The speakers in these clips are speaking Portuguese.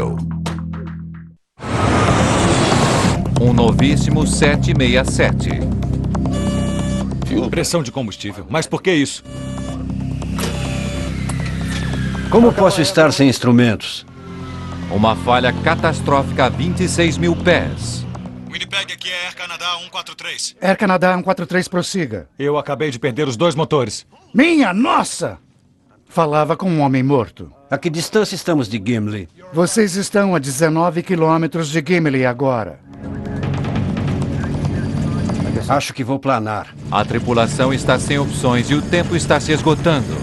Glasgow. Um novíssimo 767. Pressão de combustível. Mas por que isso? Como posso estar sem instrumentos? Uma falha catastrófica a 26 mil pés. Winnipeg, aqui é Air Canada 143. Air Canada 143, prossiga. Eu acabei de perder os 2 motores. Minha nossa! Falava com um homem morto. A que distância estamos de Gimli? Vocês estão a 19 quilômetros de Gimli agora. Acho que vou planar. A tripulação está sem opções e o tempo está se esgotando.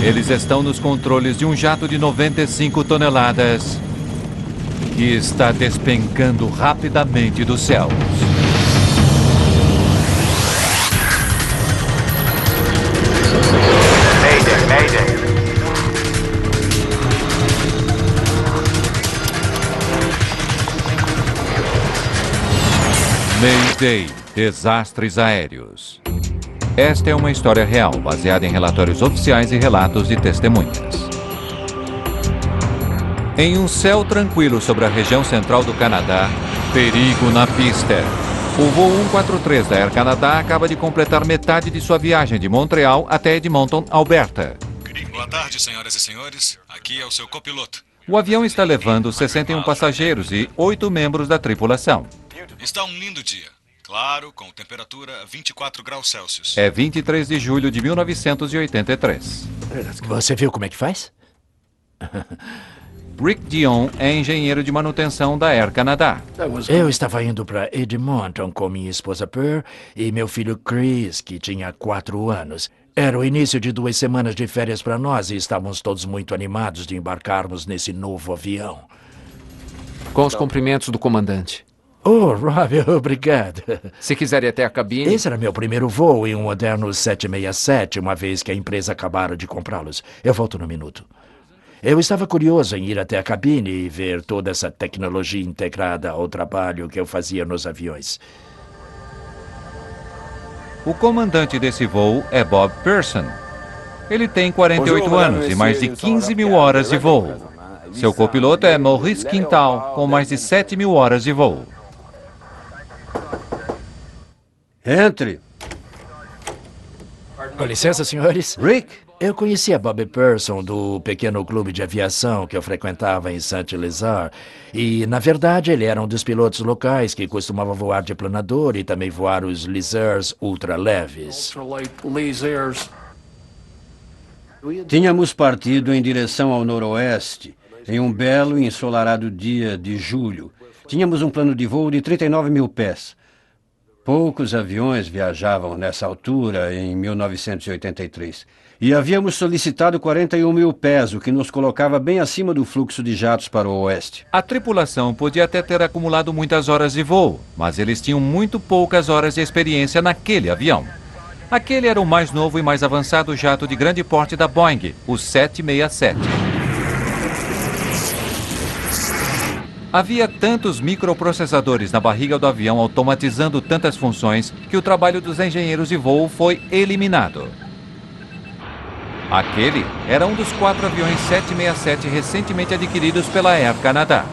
Eles estão nos controles de um jato de 95 toneladas que está despencando rapidamente dos céus. Mayday, mayday. Mayday, desastres aéreos. Esta é uma história real, baseada em relatórios oficiais e relatos de testemunhas. Em um céu tranquilo sobre a região central do Canadá, perigo na pista. O voo 143 da Air Canada acaba de completar metade de sua viagem de Montreal até Edmonton, Alberta. Boa tarde, senhoras e senhores. Aqui é o seu copiloto. O avião está levando 61 passageiros e 8 membros da tripulação. Está um lindo dia. Claro, com temperatura 24 graus Celsius. É 23 de julho de 1983. Você viu como é que faz? Rick Dion é engenheiro de manutenção da Air Canada. Eu estava indo para Edmonton com minha esposa Pearl e meu filho Chris, que tinha 4 anos. Era o início de 2 semanas de férias para nós e estávamos todos muito animados de embarcarmos nesse novo avião. Com os cumprimentos do comandante. Oh, Rob, obrigado. Se quiser ir até a cabine... Esse era meu primeiro voo em um moderno 767, uma vez que a empresa acabara de comprá-los. Eu volto no minuto. Eu estava curioso em ir até a cabine e ver toda essa tecnologia integrada ao trabalho que eu fazia nos aviões. O comandante desse voo é Bob Pearson. Ele tem 48 anos e mais de 15 mil horas de voo. Seu copiloto é Maurice Quintal, com mais de 7 mil horas de voo. Entre. Com licença, senhores. Rick? Eu conhecia Bob Pearson do pequeno clube de aviação que eu frequentava em Saint-Lézard. E, na verdade, ele era um dos pilotos locais que costumava voar de planador e também voar os Lézards ultraleves. Tínhamos partido em direção ao noroeste, em um belo e ensolarado dia de julho. Tínhamos um plano de voo de 39 mil pés. Poucos aviões viajavam nessa altura em 1983. E havíamos solicitado 41 mil pés, o que nos colocava bem acima do fluxo de jatos para o oeste. A tripulação podia até ter acumulado muitas horas de voo, mas eles tinham muito poucas horas de experiência naquele avião. Aquele era o mais novo e mais avançado jato de grande porte da Boeing, o 767. Havia tantos microprocessadores na barriga do avião automatizando tantas funções que o trabalho dos engenheiros de voo foi eliminado. Aquele era um dos 4 aviões 767 recentemente adquiridos pela Air Canada.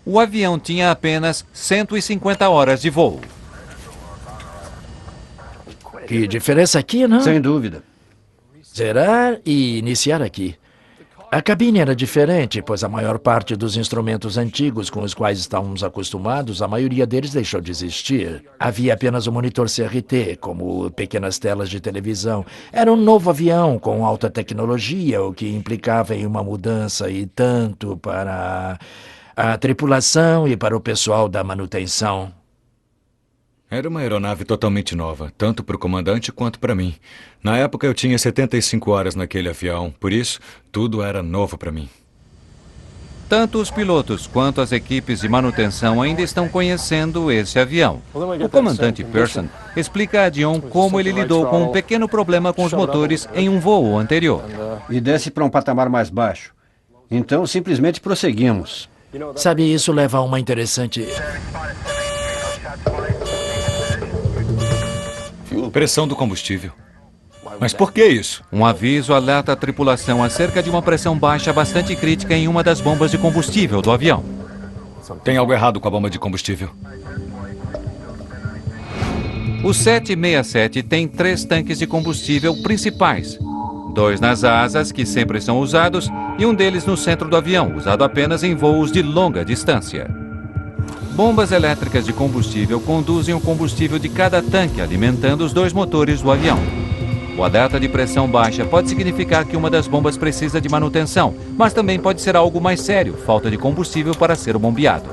O avião tinha apenas 150 horas de voo. Que diferença aqui, não? Sem dúvida. Zerar e iniciar aqui. A cabine era diferente, pois a maior parte dos instrumentos antigos com os quais estávamos acostumados, a maioria deles deixou de existir. Havia apenas um monitor CRT, como pequenas telas de televisão. Era um novo avião com alta tecnologia, o que implicava em uma mudança e tanto para a tripulação e para o pessoal da manutenção. Era uma aeronave totalmente nova, tanto para o comandante quanto para mim. Na época eu tinha 75 horas naquele avião, por isso tudo era novo para mim. Tanto os pilotos quanto as equipes de manutenção ainda estão conhecendo esse avião. O comandante Pearson explica a Dion como ele lidou com um pequeno problema com os motores em um voo anterior. E desce para um patamar mais baixo. Então, simplesmente prosseguimos. Sabe, isso leva a uma interessante... Pressão do combustível. Mas por que isso? Um aviso alerta a tripulação acerca de uma pressão baixa bastante crítica em uma das bombas de combustível do avião. Tem algo errado com a bomba de combustível. O 767 tem 3 tanques de combustível principais. 2 nas asas, que sempre são usados, e um deles no centro do avião, usado apenas em voos de longa distância. Bombas elétricas de combustível conduzem o combustível de cada tanque, alimentando os 2 motores do avião. O alerta de pressão baixa pode significar que uma das bombas precisa de manutenção, mas também pode ser algo mais sério, falta de combustível para ser bombeado.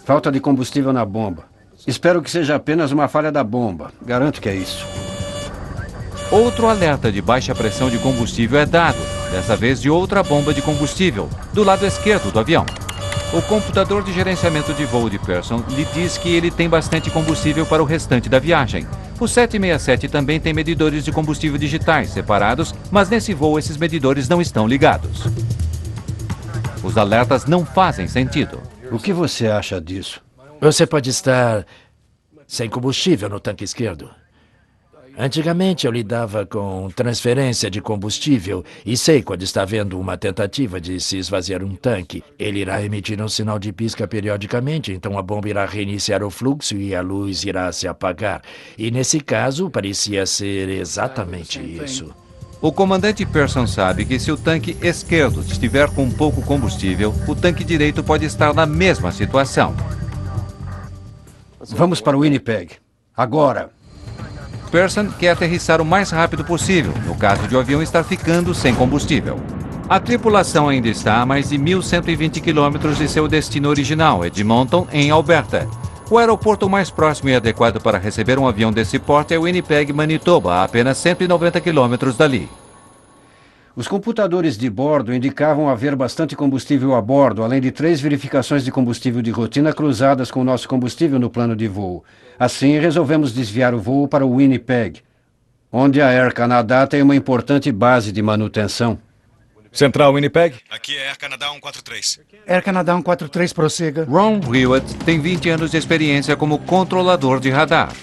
Falta de combustível na bomba. Espero que seja apenas uma falha da bomba. Garanto que é isso. Outro alerta de baixa pressão de combustível é dado, dessa vez de outra bomba de combustível, do lado esquerdo do avião. O computador de gerenciamento de voo de Pearson lhe diz que ele tem bastante combustível para o restante da viagem. O 767 também tem medidores de combustível digitais separados, mas nesse voo esses medidores não estão ligados. Os alertas não fazem sentido. O que você acha disso? Você pode estar sem combustível no tanque esquerdo. Antigamente eu lidava com transferência de combustível e sei quando está havendo uma tentativa de se esvaziar um tanque. Ele irá emitir um sinal de pisca periodicamente, então a bomba irá reiniciar o fluxo e a luz irá se apagar. E nesse caso parecia ser exatamente isso. O comandante Pearson sabe que se o tanque esquerdo estiver com pouco combustível, o tanque direito pode estar na mesma situação. Vamos para o Winnipeg. Agora. Pearson quer aterrissar o mais rápido possível, no caso de o avião estar ficando sem combustível. A tripulação ainda está a mais de 1.120 quilômetros de seu destino original, Edmonton, em Alberta. O aeroporto mais próximo e adequado para receber um avião desse porte é Winnipeg, Manitoba, a apenas 190 quilômetros dali. Os computadores de bordo indicavam haver bastante combustível a bordo, além de 3 verificações de combustível de rotina cruzadas com o nosso combustível no plano de voo. Assim, resolvemos desviar o voo para o Winnipeg, onde a Air Canada tem uma importante base de manutenção. Central Winnipeg? Aqui é Air Canada 143. Air Canada 143, prossiga. Ron Hewitt tem 20 anos de experiência como controlador de radar.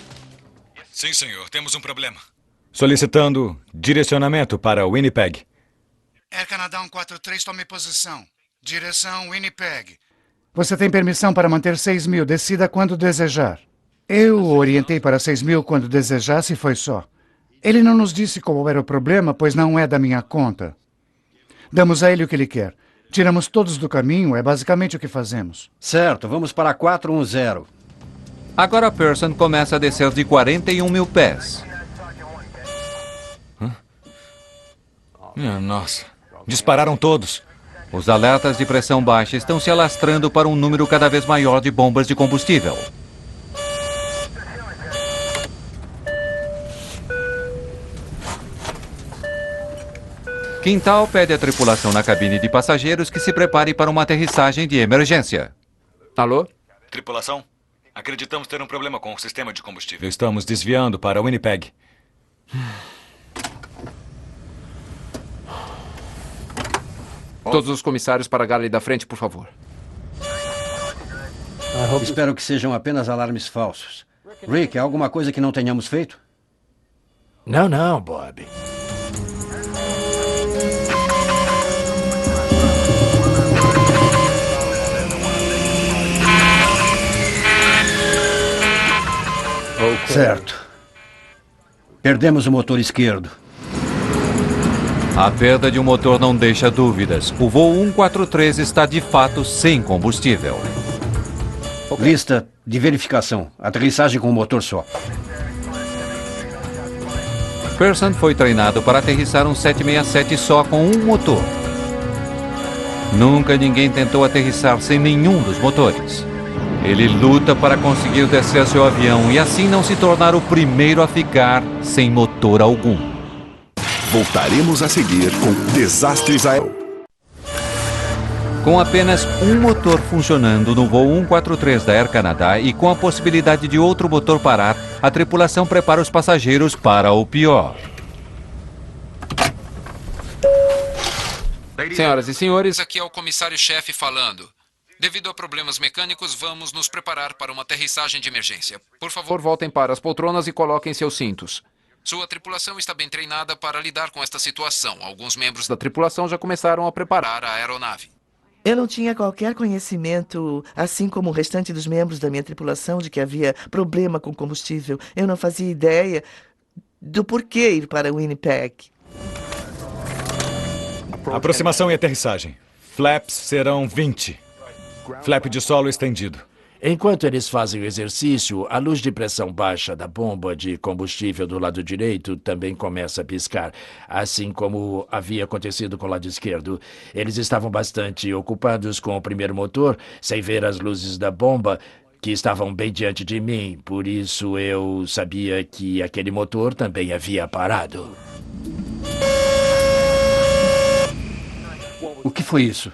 Sim, senhor. Temos um problema. Solicitando direcionamento para Winnipeg. Air Canada 143, tome posição. Direção Winnipeg. Você tem permissão para manter 6.000. Decida quando desejar. Eu o orientei para 6.000 quando desejasse e foi só. Ele não nos disse qual era o problema, pois não é da minha conta. Damos a ele o que ele quer. Tiramos todos do caminho, é basicamente o que fazemos. Certo, vamos para 410. Agora Pearson começa a descer de 41 mil pés. Minha nossa. Dispararam todos. Os alertas de pressão baixa estão se alastrando para um número cada vez maior de bombas de combustível. Quintal pede à tripulação na cabine de passageiros que se prepare para uma aterrissagem de emergência. Alô? Tripulação? Acreditamos ter um problema com o sistema de combustível. Estamos desviando para Winnipeg. Todos os comissários para a galley da frente, por favor. Espero que sejam apenas alarmes falsos. Rick, há alguma coisa que não tenhamos feito? Não, Bob. Certo. Perdemos o motor esquerdo. A perda de um motor não deixa dúvidas. O voo 143 está de fato sem combustível. Lista de verificação. Aterrissagem com o motor só. Pearson foi treinado para aterrissar um 767 só com um motor. Nunca ninguém tentou aterrissar sem nenhum dos motores. Ele luta para conseguir descer seu avião e assim não se tornar o primeiro a ficar sem motor algum. Voltaremos a seguir com Desastres Aéreos. Com apenas um motor funcionando no voo 143 da Air Canada e com a possibilidade de outro motor parar, a tripulação prepara os passageiros para o pior. Senhoras e senhores, aqui é o comissário-chefe falando. Devido a problemas mecânicos, vamos nos preparar para uma aterrissagem de emergência. Por favor, voltem para as poltronas e coloquem seus cintos. Sua tripulação está bem treinada para lidar com esta situação. Alguns membros da tripulação já começaram a preparar a aeronave. Eu não tinha qualquer conhecimento, assim como o restante dos membros da minha tripulação, de que havia problema com combustível. Eu não fazia ideia do porquê ir para Winnipeg. Aproximação e aterrissagem. Flaps serão 20. Flap de solo estendido. Enquanto eles fazem o exercício, a luz de pressão baixa da bomba de combustível do lado direito também começa a piscar, assim como havia acontecido com o lado esquerdo. Eles estavam bastante ocupados com o primeiro motor, sem ver as luzes da bomba, que estavam bem diante de mim. Por isso eu sabia que aquele motor também havia parado. O que foi isso?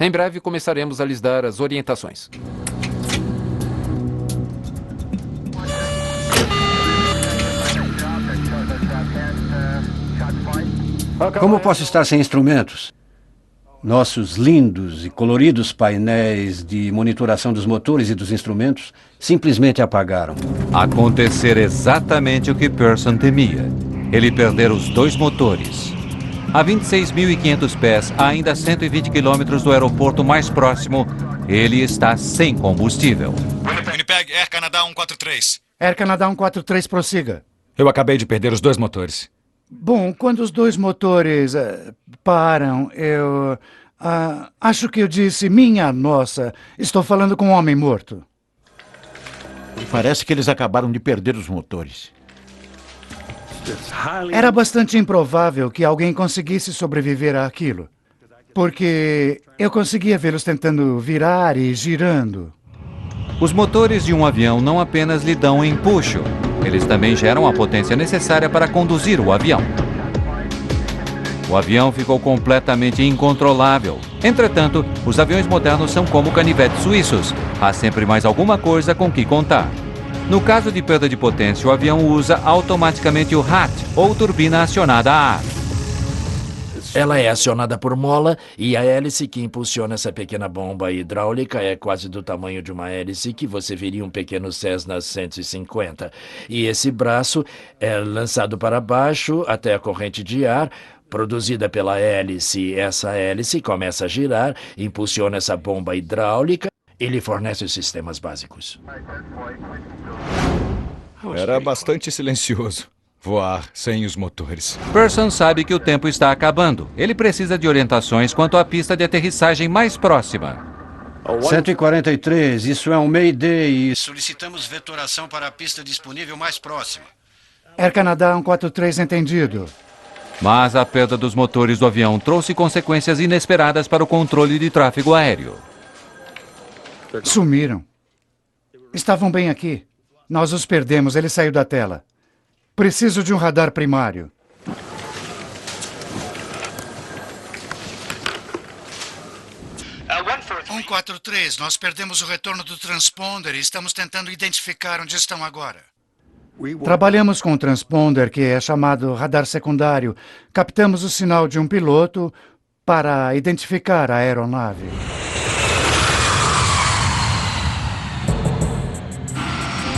Em breve começaremos a lhes dar as orientações. Como posso estar sem instrumentos? Nossos lindos e coloridos painéis de monitoração dos motores e dos instrumentos simplesmente apagaram. Acontecer exatamente o que Pearson temia. Ele perder os 2 motores. A 26.500 pés, a ainda 120 quilômetros do aeroporto mais próximo, ele está sem combustível. Winnipeg, Air Canada 143. Air Canada 143, prossiga. Eu acabei de perder os 2 motores. Bom, quando os 2 motores param, eu acho que eu disse, minha nossa, estou falando com um homem morto. Parece que eles acabaram de perder os motores. Era bastante improvável que alguém conseguisse sobreviver àquilo, porque eu conseguia vê-los tentando virar e girando. Os motores de um avião não apenas lhe dão empuxo, eles também geram a potência necessária para conduzir o avião. O avião ficou completamente incontrolável. Entretanto, os aviões modernos são como canivetes suíços. Há sempre mais alguma coisa com que contar. No caso de perda de potência, o avião usa automaticamente o HAT, ou turbina acionada a ar. Ela é acionada por mola e a hélice que impulsiona essa pequena bomba hidráulica é quase do tamanho de uma hélice que você veria um pequeno Cessna 150. E esse braço é lançado para baixo até a corrente de ar, produzida pela hélice. Essa hélice começa a girar, impulsiona essa bomba hidráulica e lhe fornece os sistemas básicos. Era bastante silencioso. Voar sem os motores. Pearson sabe que o tempo está acabando. Ele precisa de orientações quanto à pista de aterrissagem mais próxima. 143, isso é um Mayday e solicitamos vetoração para a pista disponível mais próxima. Air Canada 143, entendido. Mas a perda dos motores do avião trouxe consequências inesperadas para o controle de tráfego aéreo. Sumiram. Estavam bem aqui. Nós os perdemos, ele saiu da tela. Preciso de um radar primário. Uh, 143, nós perdemos o retorno do transponder e estamos tentando identificar onde estão agora. Trabalhamos com um transponder que é chamado radar secundário. Captamos o sinal de um piloto para identificar a aeronave.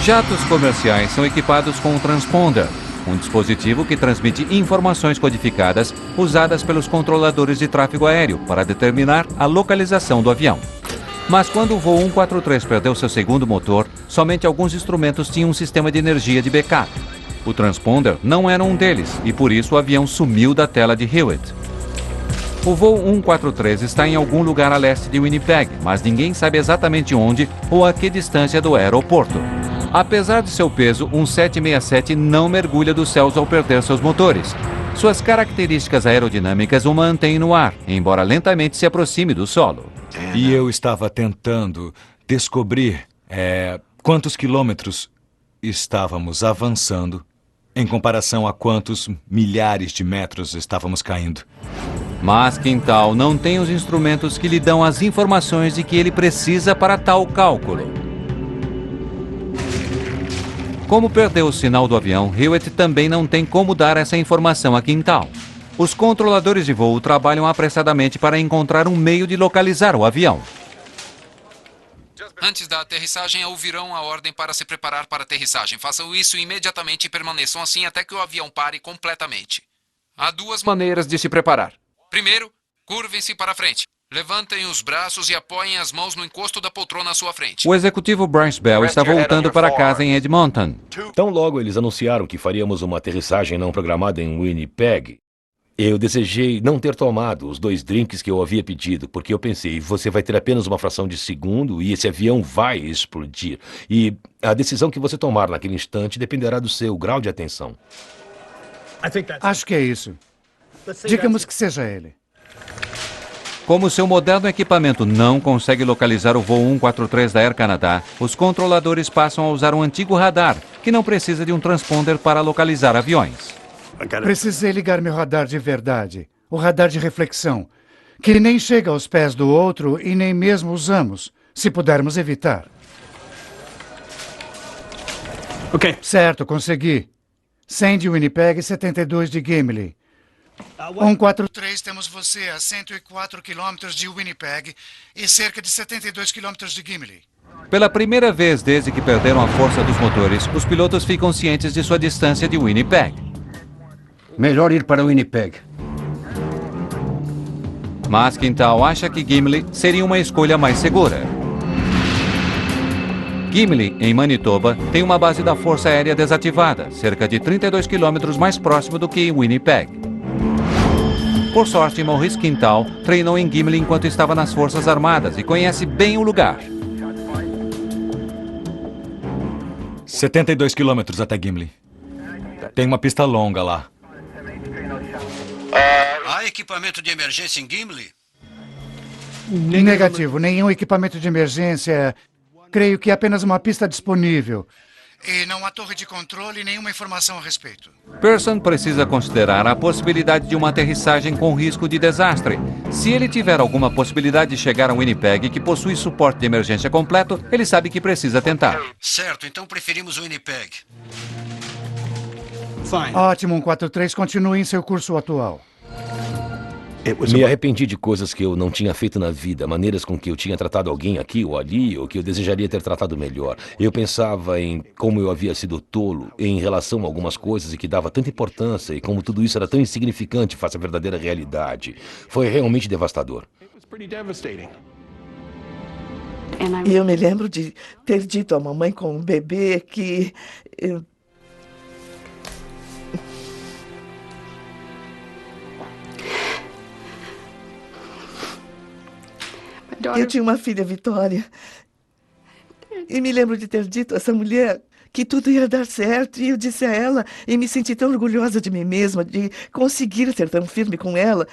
Jatos comerciais são equipados com um transponder, um dispositivo que transmite informações codificadas usadas pelos controladores de tráfego aéreo para determinar a localização do avião. Mas quando o voo 143 perdeu seu segundo motor, somente alguns instrumentos tinham um sistema de energia de backup. O transponder não era um deles e por isso o avião sumiu da tela de Hewitt. O voo 143 está em algum lugar a leste de Winnipeg, mas ninguém sabe exatamente onde ou a que distância do aeroporto. Apesar de seu peso, um 767 não mergulha dos céus ao perder seus motores. Suas características aerodinâmicas o mantêm no ar, embora lentamente se aproxime do solo. E eu estava tentando descobrir quantos quilômetros estávamos avançando em comparação a quantos milhares de metros estávamos caindo. Mas Quintal não tem os instrumentos que lhe dão as informações de que ele precisa para tal cálculo. Como perdeu o sinal do avião, Hewitt também não tem como dar essa informação a Quintal. Os controladores de voo trabalham apressadamente para encontrar um meio de localizar o avião. Antes da aterrissagem, ouvirão a ordem para se preparar para a aterrissagem. Façam isso imediatamente e permaneçam assim até que o avião pare completamente. Há duas maneiras de se preparar. Primeiro, curvem-se para frente. Levantem os braços e apoiem as mãos no encosto da poltrona à sua frente. O executivo Bryce Bell está voltando para casa em Edmonton. Tão logo eles anunciaram que faríamos uma aterrissagem não programada em Winnipeg, eu desejei não ter tomado os 2 drinks que eu havia pedido, porque eu pensei, você vai ter apenas uma fração de segundo e esse avião vai explodir. E a decisão que você tomar naquele instante dependerá do seu grau de atenção. Acho que é isso. Digamos que seja ele. Como seu moderno equipamento não consegue localizar o voo 143 da Air Canada, os controladores passam a usar um antigo radar, que não precisa de um transponder para localizar aviões. Precisei ligar meu radar de verdade, o radar de reflexão, que nem chega aos pés do outro e nem mesmo usamos, se pudermos evitar. Certo, consegui. 100 de Winnipeg e 72 de Gimli. 143, temos você a 104 quilômetros de Winnipeg e cerca de 72 quilômetros de Gimli. Pela primeira vez desde que perderam a força dos motores, os pilotos ficam cientes de sua distância de Winnipeg. Melhor ir para Winnipeg. Mas Quintal acha que Gimli seria uma escolha mais segura. Gimli, em Manitoba, tem uma base da Força Aérea desativada, cerca de 32 quilômetros mais próximo do que em Winnipeg. Por sorte, Maurice Quintal treinou em Gimli enquanto estava nas Forças Armadas e conhece bem o lugar. 72 quilômetros até Gimli. Tem uma pista longa lá. Há equipamento de emergência em Gimli? Negativo, nenhum equipamento de emergência. Creio que apenas uma pista disponível. E não há torre de controle e nenhuma informação a respeito. Pearson precisa considerar a possibilidade de uma aterrissagem com risco de desastre. Se ele tiver alguma possibilidade de chegar a Winnipeg, que possui suporte de emergência completo, ele sabe que precisa tentar. Certo, então preferimos Winnipeg. Ótimo, 143, continue em seu curso atual. Me arrependi de coisas que eu não tinha feito na vida, maneiras com que eu tinha tratado alguém aqui ou ali, ou que eu desejaria ter tratado melhor. Eu pensava em como eu havia sido tolo em relação a algumas coisas e que dava tanta importância e como tudo isso era tão insignificante face à verdadeira realidade. Foi realmente devastador. E eu me lembro de ter dito à mamãe com um bebê que... Eu tinha uma filha, Vitória. E me lembro de ter dito a essa mulher que tudo ia dar certo. E eu disse a ela, e me senti tão orgulhosa de mim mesma, de conseguir ser tão firme com ela.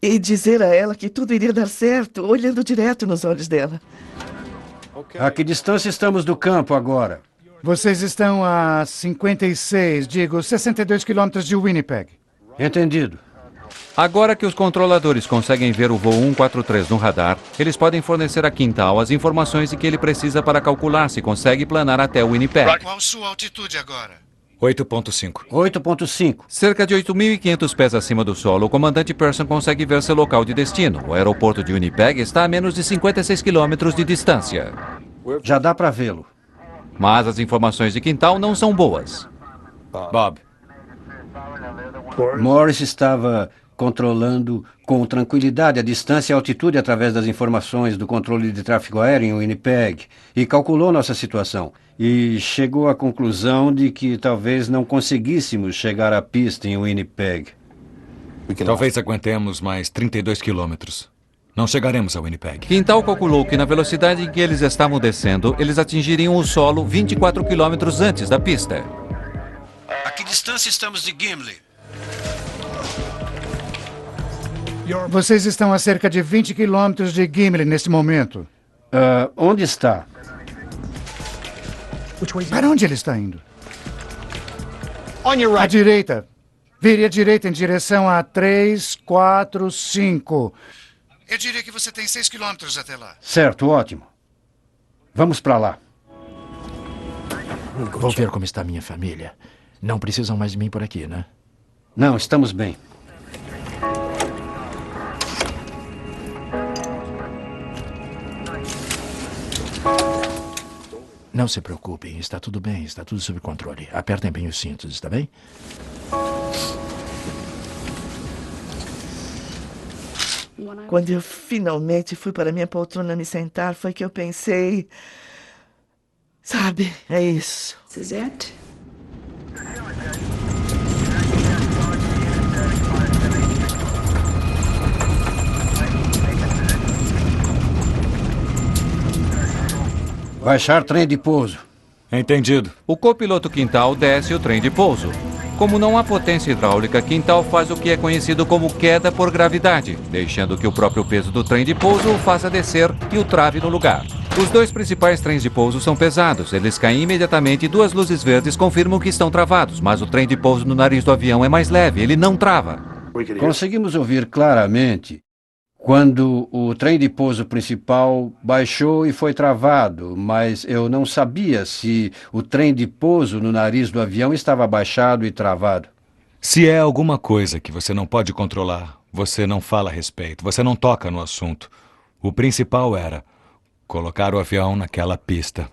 E dizer a ela que tudo iria dar certo, olhando direto nos olhos dela. A que distância estamos do campo agora? Vocês estão a 56, digo, 62 quilômetros de Winnipeg. Entendido. Agora que os controladores conseguem ver o voo 143 no radar, eles podem fornecer a Quintal as informações de que ele precisa para calcular se consegue planar até o Winnipeg. Qual sua altitude agora? 8.5. 8.5. Cerca de 8.500 pés acima do solo, o comandante Pearson consegue ver seu local de destino. O aeroporto de Winnipeg está a menos de 56 quilômetros de distância. Já dá para vê-lo. Mas as informações de Quintal não são boas. Bob. Morris estava controlando com tranquilidade a distância e a altitude através das informações do controle de tráfego aéreo em Winnipeg e calculou nossa situação. E chegou à conclusão de que talvez não conseguíssemos chegar à pista em Winnipeg. Talvez aguentemos mais 32 quilômetros. Não chegaremos a Winnipeg. Quintal calculou que na velocidade em que eles estavam descendo, eles atingiriam o solo 24 quilômetros antes da pista. A que distância estamos de Gimli? Vocês estão a cerca de 20 quilômetros de Gimli neste momento. Onde está? Para onde ele está indo? À direita. Vire à direita em direção a 3, 4, 5. Eu diria que você tem 6 quilômetros até lá. Certo, ótimo. Vamos para lá. Vou ver como está minha família. Não precisam mais de mim por aqui, né? Não, estamos bem. Não se preocupem, está tudo bem, está tudo sob controle. Apertem bem os cintos, está bem? Quando eu finalmente fui para minha poltrona me sentar, foi que eu pensei... Sabe, é isso. This is it. Baixar trem de pouso. Entendido. O copiloto Quintal desce o trem de pouso. Como não há potência hidráulica, Quintal faz o que é conhecido como queda por gravidade, deixando que o próprio peso do trem de pouso o faça descer e o trave no lugar. Os dois principais trens de pouso são pesados. Eles caem imediatamente e duas luzes verdes confirmam que estão travados, mas o trem de pouso no nariz do avião é mais leve, ele não trava. Conseguimos ouvir claramente quando o trem de pouso principal baixou e foi travado, mas eu não sabia se o trem de pouso no nariz do avião estava baixado e travado. Se é alguma coisa que você não pode controlar, você não fala a respeito, você não toca no assunto. O principal era colocar o avião naquela pista.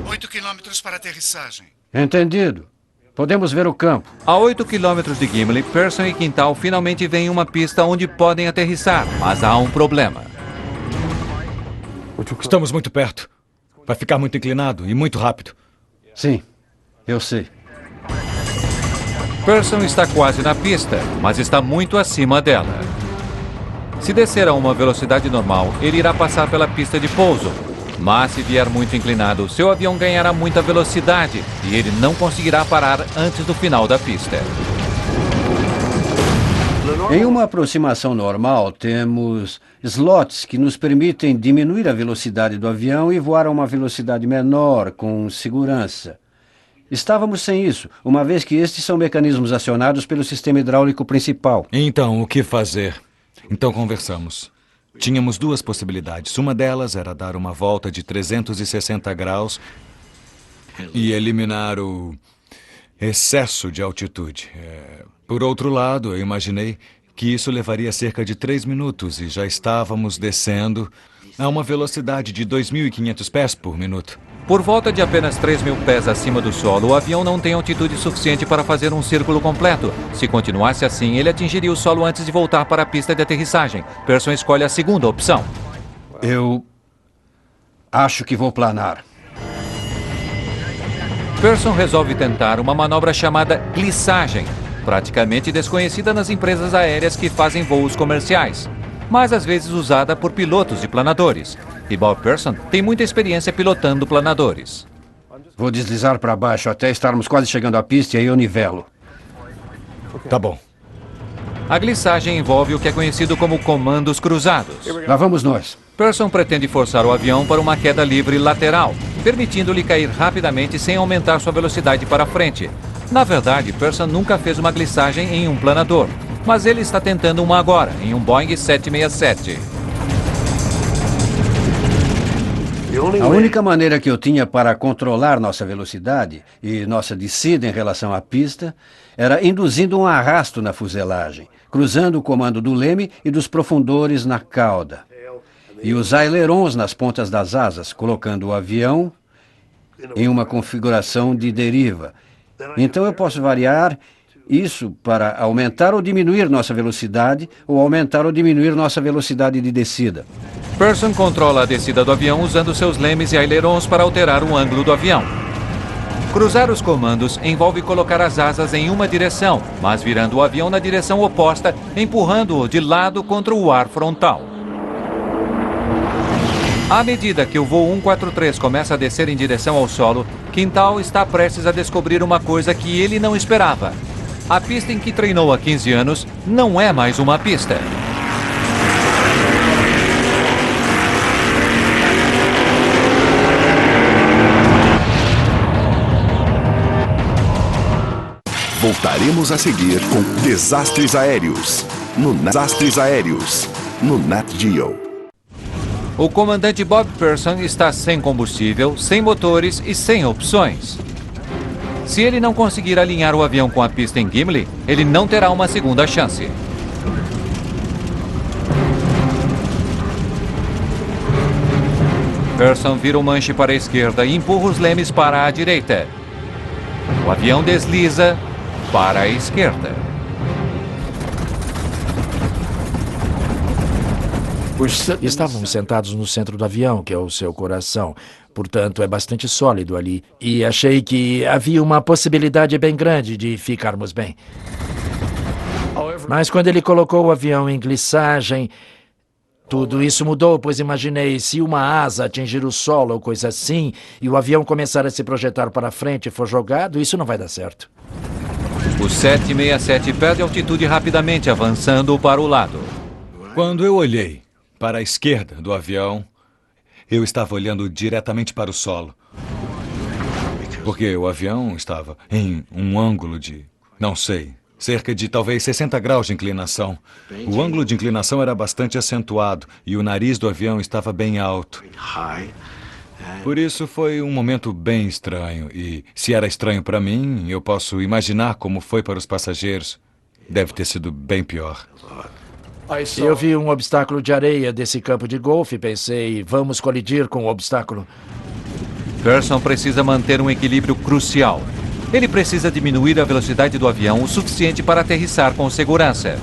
8 quilômetros para aterrissagem. Entendido. Podemos ver o campo. A 8 quilômetros de Gimli, Pearson e Quintal finalmente veem uma pista onde podem aterrissar, mas há um problema. Estamos muito perto. Vai ficar muito inclinado e muito rápido. Sim, eu sei. Pearson está quase na pista, mas está muito acima dela. Se descer a uma velocidade normal, ele irá passar pela pista de pouso. Mas se vier muito inclinado, seu avião ganhará muita velocidade e ele não conseguirá parar antes do final da pista. Em uma aproximação normal, temos slots que nos permitem diminuir a velocidade do avião e voar a uma velocidade menor, com segurança. Estávamos sem isso, uma vez que estes são mecanismos acionados pelo sistema hidráulico principal. Então, o que fazer? Então conversamos. Tínhamos duas possibilidades. Uma delas era dar uma volta de 360 graus e eliminar o excesso de altitude. Por outro lado, eu imaginei que isso levaria cerca de 3 minutos e já estávamos descendo a uma velocidade de 2.500 pés por minuto. Por volta de apenas 3.000 pés acima do solo, o avião não tem altitude suficiente para fazer um círculo completo. Se continuasse assim, ele atingiria o solo antes de voltar para a pista de aterrissagem. Pearson escolhe a segunda opção. Eu acho que vou planar. Pearson resolve tentar uma manobra chamada glissagem, praticamente desconhecida nas empresas aéreas que fazem voos comerciais, mas às vezes usada por pilotos de planadores. E Bob Pearson tem muita experiência pilotando planadores. Vou deslizar para baixo até estarmos quase chegando à pista e aí eu nivelo. Tá bom. A glissagem envolve o que é conhecido como comandos cruzados. Lá vamos nós. Pearson pretende forçar o avião para uma queda livre lateral, permitindo-lhe cair rapidamente sem aumentar sua velocidade para frente. Na verdade, Pearson nunca fez uma glissagem em um planador, mas ele está tentando uma agora, em um Boeing 767. A única maneira que eu tinha para controlar nossa velocidade e nossa descida em relação à pista era induzindo um arrasto na fuselagem, cruzando o comando do leme e dos profundores na cauda, e os ailerons nas pontas das asas, colocando o avião em uma configuração de deriva. Então eu posso variar isso para aumentar ou diminuir nossa velocidade, ou aumentar ou diminuir nossa velocidade de descida. Pearson controla a descida do avião usando seus lemes e ailerons para alterar o ângulo do avião. Cruzar os comandos envolve colocar as asas em uma direção, mas virando o avião na direção oposta, empurrando-o de lado contra o ar frontal. À medida que o voo 143 começa a descer em direção ao solo, Quintal está prestes a descobrir uma coisa que ele não esperava. A pista em que treinou há 15 anos não é mais uma pista. Voltaremos a seguir com Desastres Aéreos, no Nat Geo. O comandante Bob Pearson está sem combustível, sem motores e sem opções. Se ele não conseguir alinhar o avião com a pista em Gimli, ele não terá uma segunda chance. Pearson vira o manche para a esquerda e empurra os lemes para a direita. O avião desliza para a esquerda. Estávamos sentados no centro do avião, que é o seu coração. Portanto, é bastante sólido ali. E achei que havia uma possibilidade bem grande de ficarmos bem. Mas quando ele colocou o avião em glissagem, tudo isso mudou, pois imaginei se uma asa atingir o solo ou coisa assim, e o avião começar a se projetar para frente e for jogado, isso não vai dar certo. O 767 perde altitude rapidamente, avançando para o lado. Quando eu olhei para a esquerda do avião, eu estava olhando diretamente para o solo. Porque o avião estava em um ângulo de, não sei, cerca de talvez 60 graus de inclinação. O ângulo de inclinação era bastante acentuado e o nariz do avião estava bem alto. Por isso foi um momento bem estranho. E se era estranho para mim, eu posso imaginar como foi para os passageiros. Deve ter sido bem pior. Eu vi um obstáculo de areia desse campo de golfe e pensei, vamos colidir com o obstáculo. Pearson precisa manter um equilíbrio crucial. Ele precisa diminuir a velocidade do avião o suficiente para aterrissar com segurança.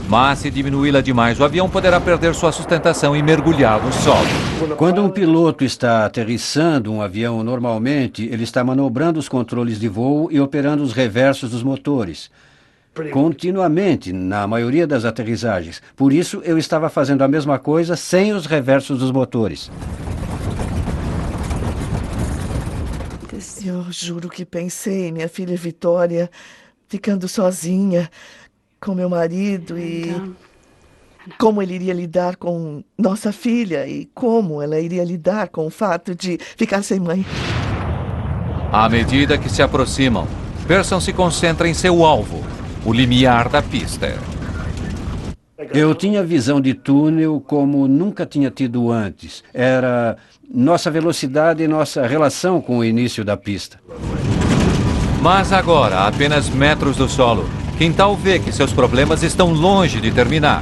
Mas se diminuí-la demais, o avião poderá perder sua sustentação e mergulhar no solo. Quando um piloto está aterrissando um avião normalmente, ele está manobrando os controles de voo e operando os reversos dos motores. Continuamente, na maioria das aterrissagens. Por isso, eu estava fazendo a mesma coisa sem os reversos dos motores. Eu juro que pensei em minha filha Vitória ficando sozinha com meu marido e como ele iria lidar com nossa filha e como ela iria lidar com o fato de ficar sem mãe. À medida que se aproximam, Pearson se concentra em seu alvo, o limiar da pista. Eu tinha visão de túnel como nunca tinha tido antes. Era nossa velocidade e nossa relação com o início da pista. Mas agora, a apenas metros do solo, Quintal vê que seus problemas estão longe de terminar.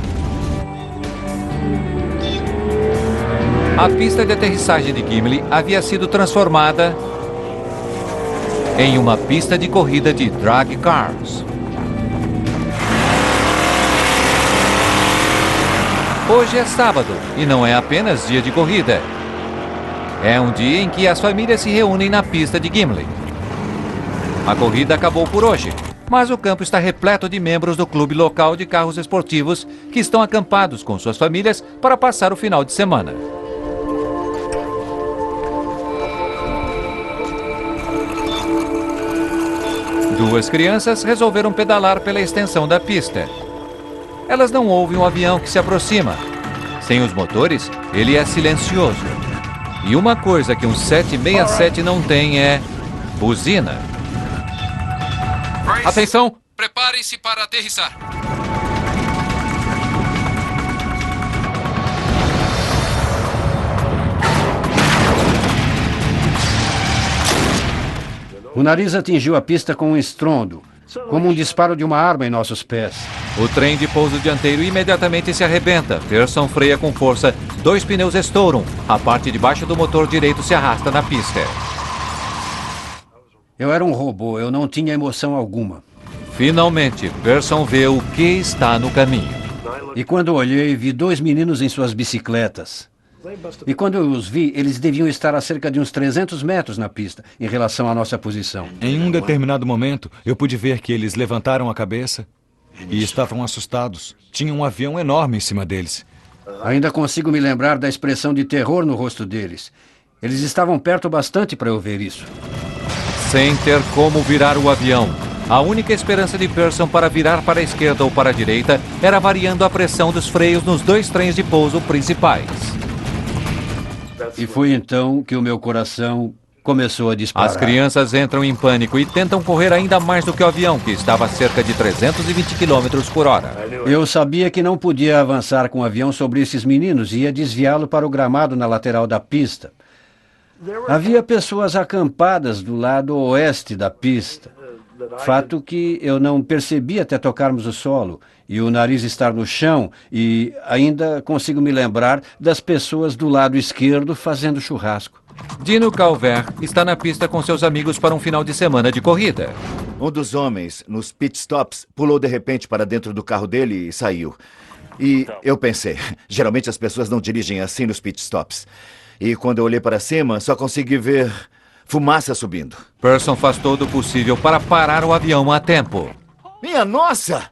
A pista de aterrissagem de Gimli havia sido transformada em uma pista de corrida de drag cars. Hoje é sábado e não é apenas dia de corrida. É um dia em que as famílias se reúnem na pista de Gimli. A corrida acabou por hoje, mas o campo está repleto de membros do clube local de carros esportivos que estão acampados com suas famílias para passar o final de semana. Duas crianças resolveram pedalar pela extensão da pista. Elas não ouvem um avião que se aproxima. Sem os motores, ele é silencioso. E uma coisa que um 767 não tem é buzina. Atenção! Preparem-se para aterrissar. O nariz atingiu a pista com um estrondo, como um disparo de uma arma em nossos pés. O trem de pouso dianteiro imediatamente se arrebenta. Pearson freia com força. 2 pneus estouram. A parte de baixo do motor direito se arrasta na pista. Eu era um robô, eu não tinha emoção alguma. Finalmente, Pearson vê o que está no caminho. E quando olhei, vi 2 meninos em suas bicicletas. E quando eu os vi, eles deviam estar a cerca de uns 300 metros na pista, em relação à nossa posição. Em um determinado momento, eu pude ver que eles levantaram a cabeça e estavam assustados. Tinha um avião enorme em cima deles. Ainda consigo me lembrar da expressão de terror no rosto deles. Eles estavam perto bastante para eu ver isso. Sem ter como virar o avião, a única esperança de Pearson para virar para a esquerda ou para a direita era variando a pressão dos freios nos 2 trens de pouso principais. E foi então que o meu coração começou a disparar. As crianças entram em pânico e tentam correr ainda mais do que o avião, que estava a cerca de 320 km por hora. Eu sabia que não podia avançar com o avião sobre esses meninos e ia desviá-lo para o gramado na lateral da pista. Havia pessoas acampadas do lado oeste da pista. Fato que eu não percebi até tocarmos o solo e o nariz estar no chão, e ainda consigo me lembrar das pessoas do lado esquerdo fazendo churrasco. Dino Calvert está na pista com seus amigos para um final de semana de corrida. Um dos homens, nos pit stops, pulou de repente para dentro do carro dele e saiu. E eu pensei, geralmente as pessoas não dirigem assim nos pit stops. E quando eu olhei para cima, só consegui ver fumaça subindo. Pearson faz todo o possível para parar o avião a tempo. Minha nossa!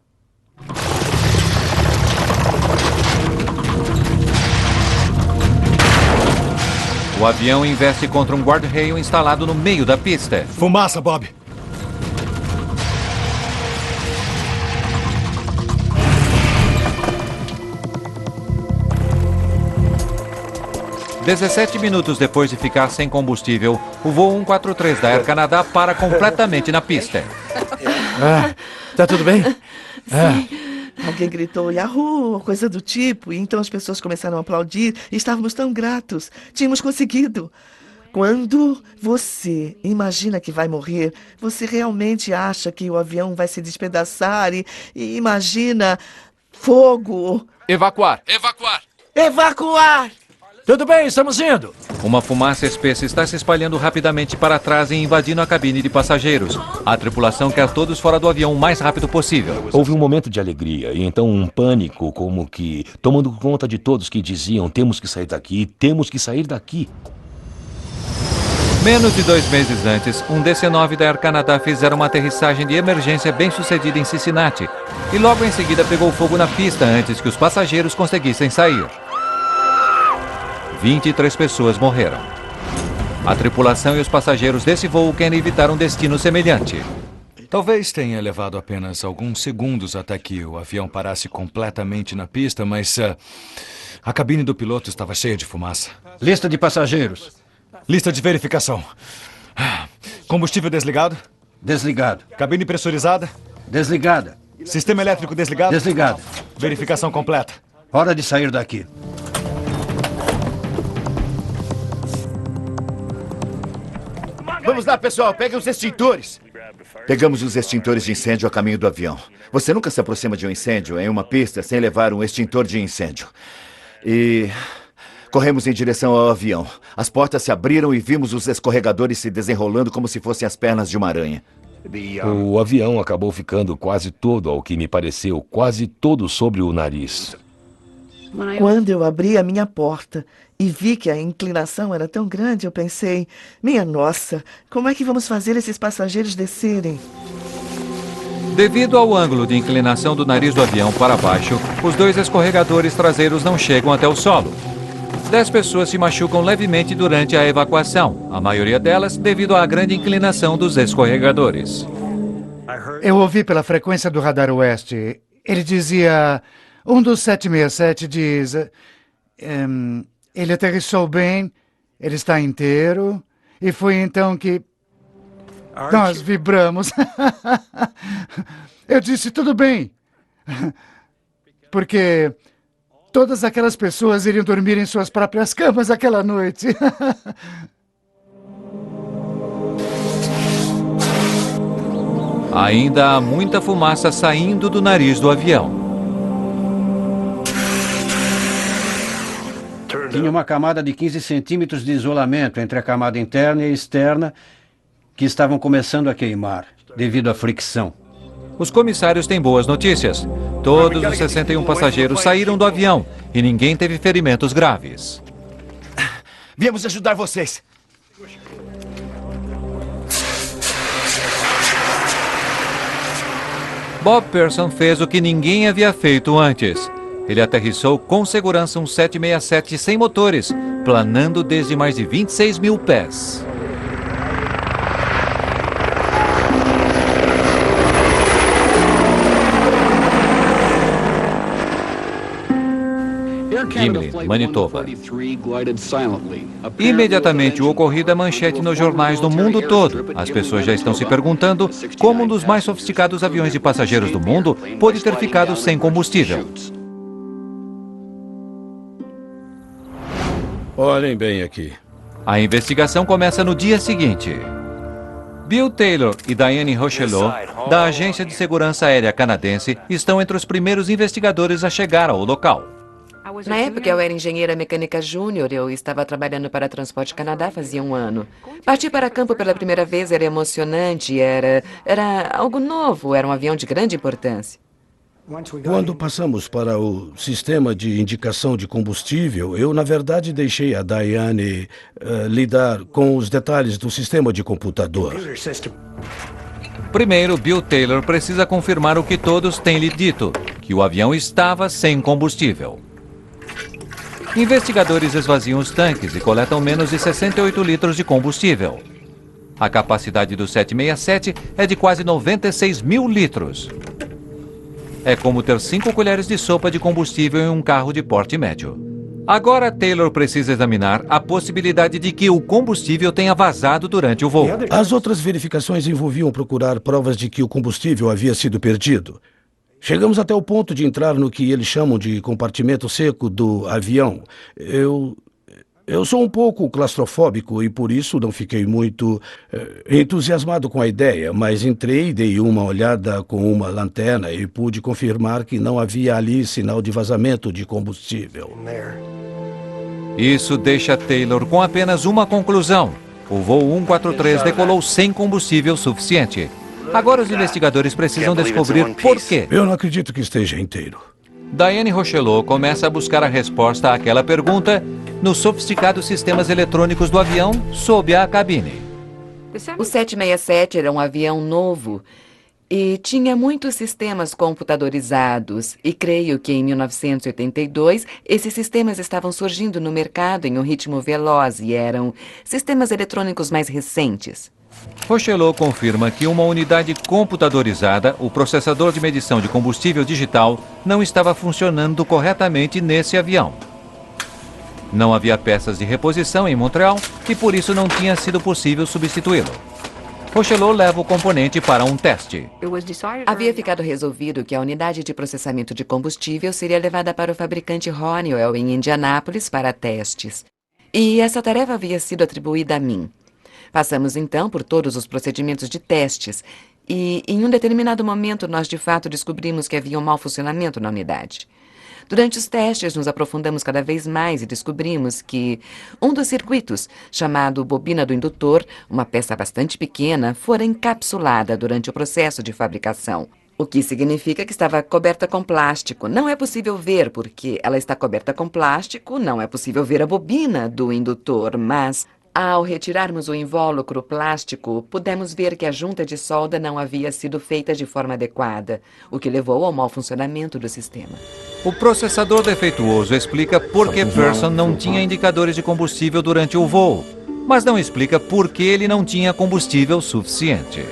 O avião investe contra um guarda-reio instalado no meio da pista. Fumaça, Bob. "17 minutos depois de ficar sem combustível, o voo 143 da Air Canada para completamente na pista. Tá tudo bem? Sim. Alguém gritou Yahoo, coisa do tipo, e então as pessoas começaram a aplaudir e estávamos tão gratos. Tínhamos conseguido. Quando você imagina que vai morrer, você realmente acha que o avião vai se despedaçar e imagina fogo. Evacuar! Evacuar! Evacuar! Tudo bem, estamos indo. Uma fumaça espessa está se espalhando rapidamente para trás e invadindo a cabine de passageiros. A tripulação quer todos fora do avião o mais rápido possível. Houve um momento de alegria e então um pânico, como que tomando conta de todos que diziam: temos que sair daqui, temos que sair daqui. Menos de 2 meses antes, um DC-9 da Air Canada fizeram uma aterrissagem de emergência bem-sucedida em Cincinnati. E logo em seguida pegou fogo na pista antes que os passageiros conseguissem sair. 23 pessoas morreram. A tripulação e os passageiros desse voo querem evitar um destino semelhante. Talvez tenha levado apenas alguns segundos até que o avião parasse completamente na pista, mas a cabine do piloto estava cheia de fumaça. Lista de passageiros. Lista de verificação. Combustível desligado? Desligado. Cabine pressurizada? Desligada. Sistema elétrico desligado? Desligado. Verificação completa. Hora de sair daqui. Vamos lá, pessoal, peguem os extintores. Pegamos os extintores de incêndio a caminho do avião. Você nunca se aproxima de um incêndio em uma pista sem levar um extintor de incêndio. E corremos em direção ao avião. As portas se abriram e vimos os escorregadores se desenrolando como se fossem as pernas de uma aranha. O avião acabou ficando quase todo, ao que me pareceu, quase todo sobre o nariz. Quando eu abri a minha porta e vi que a inclinação era tão grande, eu pensei, minha nossa, como é que vamos fazer esses passageiros descerem? Devido ao ângulo de inclinação do nariz do avião para baixo, os 2 escorregadores traseiros não chegam até o solo. 10 pessoas se machucam levemente durante a evacuação, a maioria delas devido à grande inclinação dos escorregadores. Eu ouvi pela frequência do radar oeste. Ele dizia... Um dos 767 diz... ele aterrissou bem, ele está inteiro, e foi então que nós vibramos. Eu disse, tudo bem. Porque todas aquelas pessoas iriam dormir em suas próprias camas aquela noite. Ainda há muita fumaça saindo do nariz do avião. Tinha uma camada de 15 centímetros de isolamento entre a camada interna e externa que estavam começando a queimar, devido à fricção. Os comissários têm boas notícias. Todos os 61 passageiros saíram do avião e ninguém teve ferimentos graves. Viemos ajudar vocês. Bob Pearson fez o que ninguém havia feito antes. Ele aterrissou com segurança um 767 sem motores, planando desde mais de 26 mil pés. Gimli, Manitoba. Imediatamente o ocorrido é manchete nos jornais do mundo todo. As pessoas já estão se perguntando como um dos mais sofisticados aviões de passageiros do mundo pôde ter ficado sem combustível. Olhem bem aqui. A investigação começa no dia seguinte. Bill Taylor e Diane Rochelot, da Agência de Segurança Aérea Canadense, estão entre os primeiros investigadores a chegar ao local. Na época, eu era engenheira mecânica júnior. Eu estava trabalhando para Transporte Canadá fazia um ano. Partir para campo pela primeira vez era emocionante, era algo novo, era um avião de grande importância. Quando passamos para o sistema de indicação de combustível, eu, na verdade, deixei a Diane lidar com os detalhes do sistema de computador. Primeiro, Bill Taylor precisa confirmar o que todos têm lhe dito, que o avião estava sem combustível. Investigadores esvaziam os tanques e coletam menos de 68 litros de combustível. A capacidade do 767 é de quase 96 mil litros. É como ter 5 colheres de sopa de combustível em um carro de porte médio. Agora, Taylor precisa examinar a possibilidade de que o combustível tenha vazado durante o voo. As outras verificações envolviam procurar provas de que o combustível havia sido perdido. Chegamos até o ponto de entrar no que eles chamam de compartimento seco do avião. Eu sou um pouco claustrofóbico e por isso não fiquei muito entusiasmado com a ideia, mas entrei, dei uma olhada com uma lanterna e pude confirmar que não havia ali sinal de vazamento de combustível. Isso deixa Taylor com apenas uma conclusão. O voo 143 decolou sem combustível suficiente. Agora os investigadores precisam descobrir por quê. Eu não acredito que esteja inteiro. Diane Rochelot começa a buscar a resposta àquela pergunta nos sofisticados sistemas eletrônicos do avião sob a cabine. O 767 era um avião novo e tinha muitos sistemas computadorizados. E creio que em 1982 esses sistemas estavam surgindo no mercado em um ritmo veloz e eram sistemas eletrônicos mais recentes. Rochelot confirma que uma unidade computadorizada, o processador de medição de combustível digital, não estava funcionando corretamente nesse avião. Não havia peças de reposição em Montreal e por isso não tinha sido possível substituí-lo. Rochelot leva o componente para um teste. Havia ficado resolvido que a unidade de processamento de combustível seria levada para o fabricante Honeywell em Indianápolis para testes. E essa tarefa havia sido atribuída a mim. Passamos então por todos os procedimentos de testes e, em um determinado momento, nós de fato descobrimos que havia um mau funcionamento na unidade. Durante os testes, nos aprofundamos cada vez mais e descobrimos que um dos circuitos, chamado bobina do indutor, uma peça bastante pequena, fora encapsulada durante o processo de fabricação. O que significa que estava coberta com plástico. Não é possível ver porque ela está coberta com plástico, não é possível ver a bobina do indutor, mas ao retirarmos o invólucro plástico, pudemos ver que a junta de solda não havia sido feita de forma adequada, o que levou ao mau funcionamento do sistema. O processador defeituoso explica por que Pearson não tinha indicadores de combustível durante o voo, mas não explica por que ele não tinha combustível suficiente.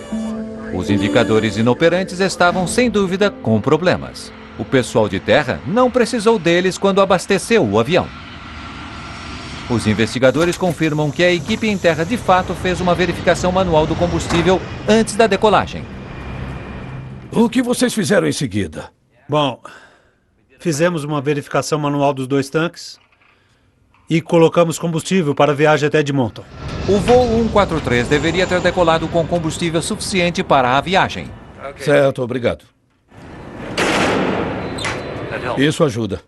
Os indicadores inoperantes estavam, sem dúvida, com problemas. O pessoal de terra não precisou deles quando abasteceu o avião. Os investigadores confirmam que a equipe em terra de fato fez uma verificação manual do combustível antes da decolagem. O que vocês fizeram em seguida? Bom, fizemos uma verificação manual dos 2 tanques e colocamos combustível para a viagem até Edmonton. O voo 143 deveria ter decolado com combustível suficiente para a viagem. Certo, obrigado. Isso ajuda.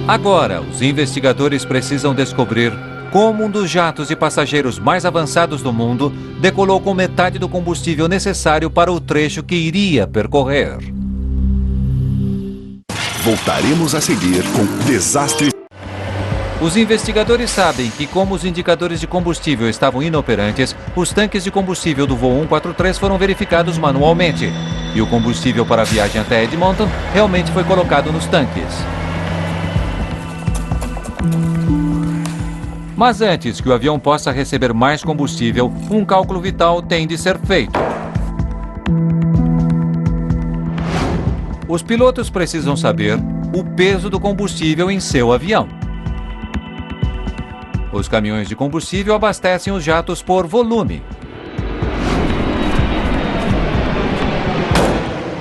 Agora, os investigadores precisam descobrir como um dos jatos de passageiros mais avançados do mundo decolou com metade do combustível necessário para o trecho que iria percorrer. Voltaremos a seguir com Desastres. Os investigadores sabem que, como os indicadores de combustível estavam inoperantes, os tanques de combustível do voo 143 foram verificados manualmente. E o combustível para a viagem até Edmonton realmente foi colocado nos tanques. Mas antes que o avião possa receber mais combustível, um cálculo vital tem de ser feito. Os pilotos precisam saber o peso do combustível em seu avião. Os caminhões de combustível abastecem os jatos por volume.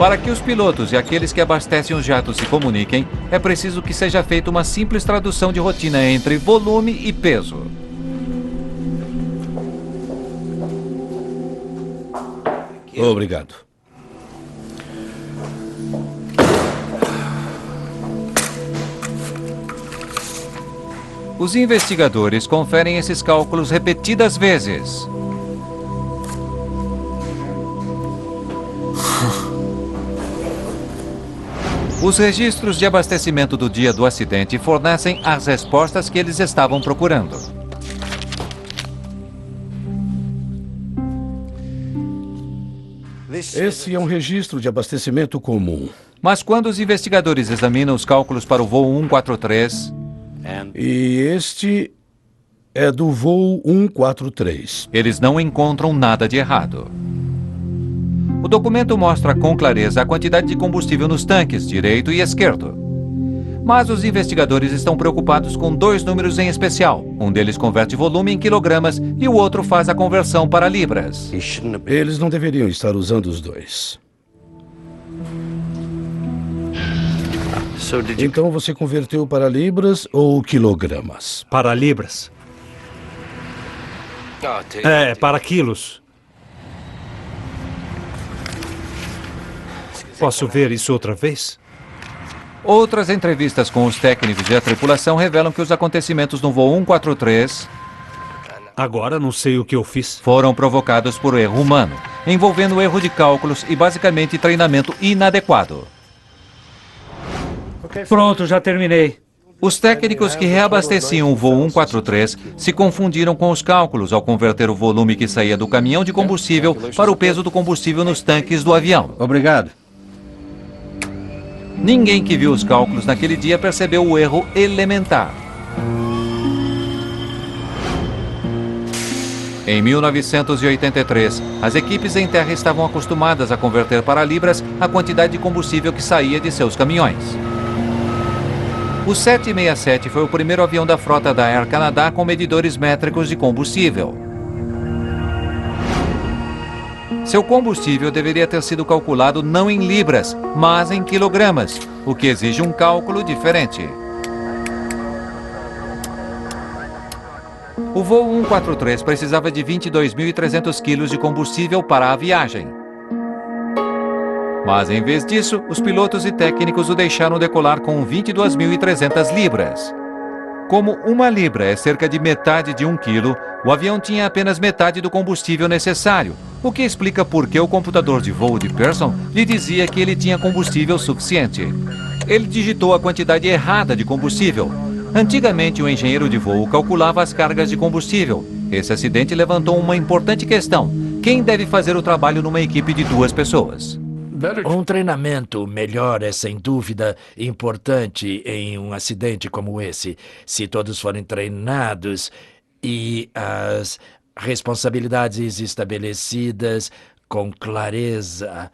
Para que os pilotos e aqueles que abastecem os jatos se comuniquem, é preciso que seja feita uma simples tradução de rotina entre volume e peso. Obrigado. Os investigadores conferem esses cálculos repetidas vezes. Os registros de abastecimento do dia do acidente fornecem as respostas que eles estavam procurando. Esse é um registro de abastecimento comum. Mas quando os investigadores examinam os cálculos para o voo 143... E este é do voo 143. Eles não encontram nada de errado. O documento mostra com clareza a quantidade de combustível nos tanques, direito e esquerdo. Mas os investigadores estão preocupados com dois números em especial. Um deles converte volume em quilogramas e o outro faz a conversão para libras. Eles não deveriam estar usando os dois. Então você converteu para libras ou quilogramas? Para libras. É, para quilos. Posso ver isso outra vez? Outras entrevistas com os técnicos e a tripulação revelam que os acontecimentos no voo 143... Agora não sei o que eu fiz. Foram provocados por erro humano, envolvendo erro de cálculos e basicamente treinamento inadequado. Pronto, já terminei. Os técnicos que reabasteciam o voo 143 se confundiram com os cálculos ao converter o volume que saía do caminhão de combustível para o peso do combustível nos tanques do avião. Obrigado. Ninguém que viu os cálculos naquele dia percebeu o erro elementar. Em 1983, as equipes em terra estavam acostumadas a converter para libras a quantidade de combustível que saía de seus caminhões. O 767 foi o primeiro avião da frota da Air Canada com medidores métricos de combustível. Seu combustível deveria ter sido calculado não em libras, mas em quilogramas, o que exige um cálculo diferente. O voo 143 precisava de 22.300 quilos de combustível para a viagem. Mas, em vez disso, os pilotos e técnicos o deixaram decolar com 22.300 libras. Como uma libra é cerca de metade de 1 quilo, o avião tinha apenas metade do combustível necessário, o que explica por que o computador de voo de Pearson lhe dizia que ele tinha combustível suficiente. Ele digitou a quantidade errada de combustível. Antigamente, o engenheiro de voo calculava as cargas de combustível. Esse acidente levantou uma importante questão: quem deve fazer o trabalho numa equipe de 2 pessoas? Um treinamento melhor é, sem dúvida, importante em um acidente como esse. Se todos forem treinados e as responsabilidades estabelecidas com clareza,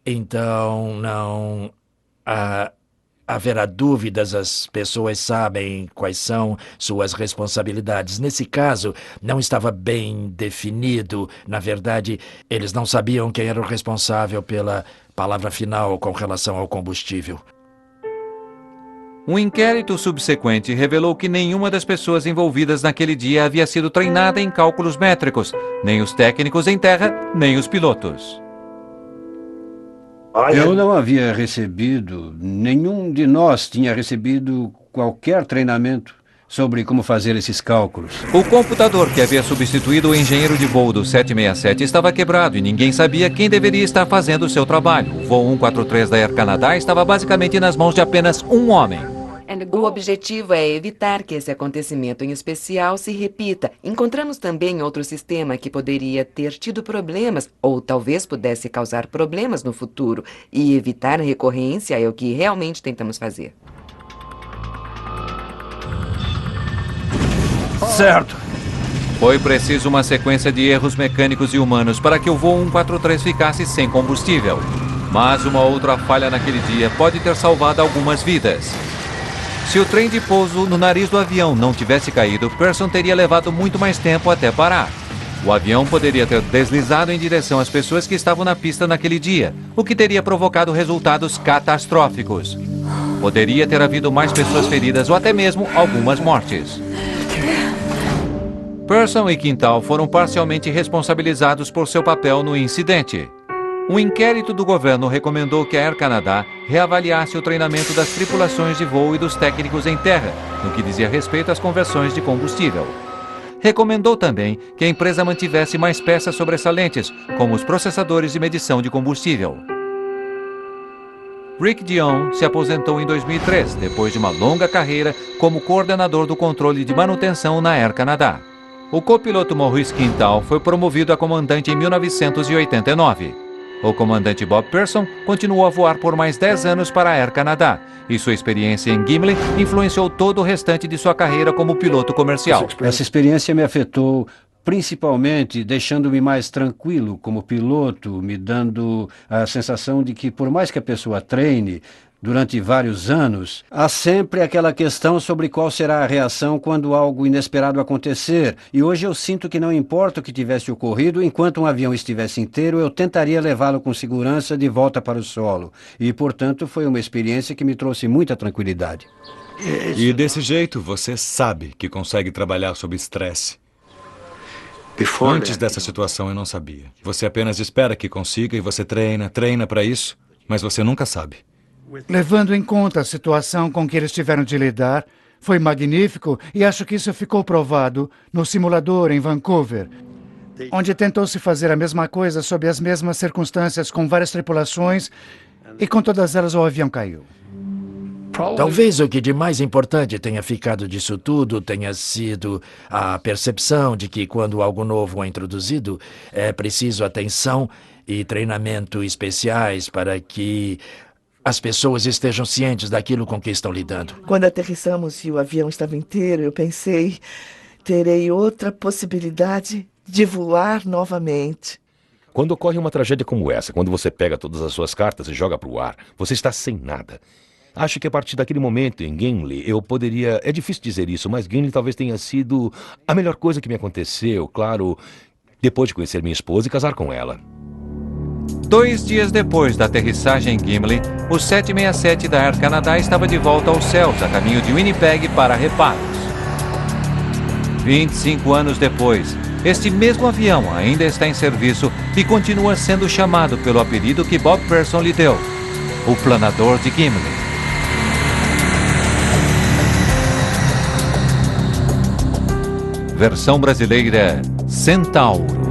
então não haverá dúvidas, as pessoas sabem quais são suas responsabilidades. Nesse caso, não estava bem definido. Na verdade, eles não sabiam quem era o responsável pela palavra final com relação ao combustível. Um inquérito subsequente revelou que nenhuma das pessoas envolvidas naquele dia havia sido treinada em cálculos métricos, nem os técnicos em terra, nem os pilotos. Eu não havia recebido, nenhum de nós tinha recebido qualquer treinamento sobre como fazer esses cálculos. O computador que havia substituído o engenheiro de voo do 767 estava quebrado e ninguém sabia quem deveria estar fazendo o seu trabalho. O voo 143 da Air Canada estava basicamente nas mãos de apenas um homem. O objetivo é evitar que esse acontecimento em especial se repita. Encontramos também outro sistema que poderia ter tido problemas, ou talvez pudesse causar problemas no futuro, e evitar recorrência é o que realmente tentamos fazer. Certo. Foi preciso uma sequência de erros mecânicos e humanos para que o voo 143 ficasse sem combustível. Mas uma outra falha naquele dia pode ter salvado algumas vidas. Se o trem de pouso no nariz do avião não tivesse caído, Pearson teria levado muito mais tempo até parar. O avião poderia ter deslizado em direção às pessoas que estavam na pista naquele dia, o que teria provocado resultados catastróficos. Poderia ter havido mais pessoas feridas ou até mesmo algumas mortes. Pearson e Quintal foram parcialmente responsabilizados por seu papel no incidente. Um inquérito do governo recomendou que a Air Canada reavaliasse o treinamento das tripulações de voo e dos técnicos em terra, no que dizia respeito às conversões de combustível. Recomendou também que a empresa mantivesse mais peças sobressalentes, como os processadores de medição de combustível. Rick Dion se aposentou em 2003, depois de uma longa carreira como coordenador do controle de manutenção na Air Canada. O copiloto Maurice Quintal foi promovido a comandante em 1989. O comandante Bob Pearson continuou a voar por mais 10 anos para a Air Canada, e sua experiência em Gimli influenciou todo o restante de sua carreira como piloto comercial. Essa experiência me afetou principalmente deixando-me mais tranquilo como piloto, me dando a sensação de que, por mais que a pessoa treine durante vários anos, há sempre aquela questão sobre qual será a reação quando algo inesperado acontecer. E hoje eu sinto que não importa o que tivesse ocorrido, enquanto um avião estivesse inteiro, eu tentaria levá-lo com segurança de volta para o solo. E, portanto, foi uma experiência que me trouxe muita tranquilidade. E desse jeito, você sabe que consegue trabalhar sob estresse. Antes dessa situação, eu não sabia. Você apenas espera que consiga e você treina para isso, mas você nunca sabe. Levando em conta a situação com que eles tiveram de lidar, foi magnífico e acho que isso ficou provado no simulador em Vancouver, onde tentou-se fazer a mesma coisa sob as mesmas circunstâncias com várias tripulações e com todas elas o avião caiu. Talvez o que de mais importante tenha ficado disso tudo tenha sido a percepção de que quando algo novo é introduzido, é preciso atenção e treinamento especiais para que as pessoas estejam cientes daquilo com que estão lidando. Quando aterrissamos e o avião estava inteiro, eu pensei, terei outra possibilidade de voar novamente. Quando ocorre uma tragédia como essa, quando você pega todas as suas cartas e joga para o ar, você está sem nada. Acho que a partir daquele momento em Gimli, eu poderia... É difícil dizer isso, mas Gimli talvez tenha sido a melhor coisa que me aconteceu, claro, depois de conhecer minha esposa e casar com ela. 2 dias depois da aterrissagem em Gimli, o 767 da Air Canada estava de volta aos céus, a caminho de Winnipeg para reparos. 25 anos depois, este mesmo avião ainda está em serviço e continua sendo chamado pelo apelido que Bob Pearson lhe deu, o Planador de Gimli. Versão brasileira, Centauro.